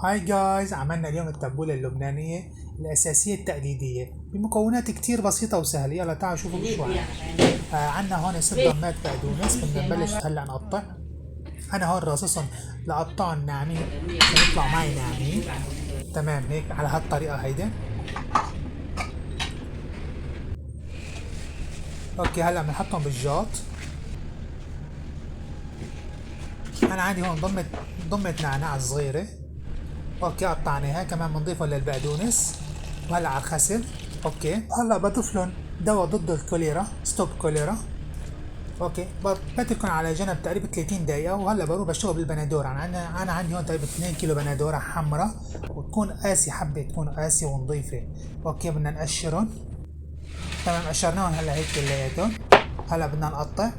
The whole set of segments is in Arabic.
هاي جايز، عملنا اليوم التبولة اللبنانية الأساسية التقليدية بمكونات كتير بسيطة وسهلة. يلا تعالوا شوفوا شو عنا. عنا هون 6 ضمات بقدونس. بدنا نبلش هلا نقطع. أنا هون راصصهم لقطعهم ناعمين عشان يطلعوا معي ناعمين. تمام هيك على هالطريقة هيدي. اوكي هلا بنحطهم بالجاط. أنا عندي هون ضمة نعناع صغيرة. اوكي قطعناها كمان بنضيفهم للبقدونس. وهلا على الخسل. اوكي هلا بضيف لهم دواء ضد الكوليرا، ستوب كوليرا. اوكي بتركن على جنب تقريبا 30 دقيقة. وهلا بروح بشتغل بالبندورة. انا عندي هون تقريبا 2 كيلو بندورة حمراء، وتكون قاسي، حبة تكون قاسي ونظيفة. اوكي بدنا نقشرهم. تمام قشرناهم هلا هيك كلياتهم. هلا بدنا نقطع.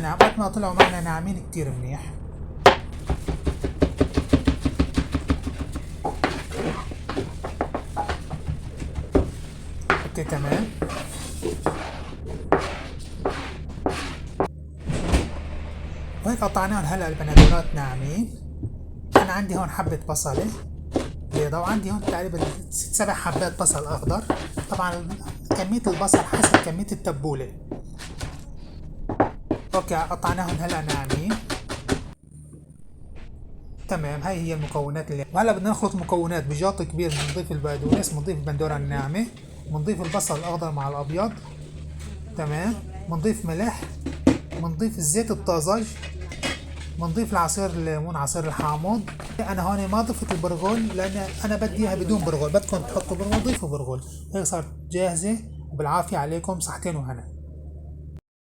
نعم قد ما طلعوا معنا ناعمين كتير منيح. اوكي تمام. وهيك قطعناهم هلا البندورات ناعمين. انا عندي هون حبة بصلة بيضة، وعندي هون تقريبا 6-7 حبات بصل اخضر. طبعا كمية البصل حسب كمية التبولة. اوكي قطعناهم هلا ناعمين. تمام هاي هي المكونات وهلا بدنا نخلط المكونات بجاط كبير. بنضيف البقدونس، بنضيف البندورة الناعمة، بنضيف البصل الاخضر مع الابيض. تمام بنضيف ملح، بنضيف الزيت الطازج، بنضيف العصير الليمون، عصير الحامض. انا هون ما ضفت البرغل لان انا بدي اياها بدون برغل. بدكم تحطوا برغل ضيفوا برغل. هيك صارت جاهزة، وبالعافية عليكم، صحتين وهنا.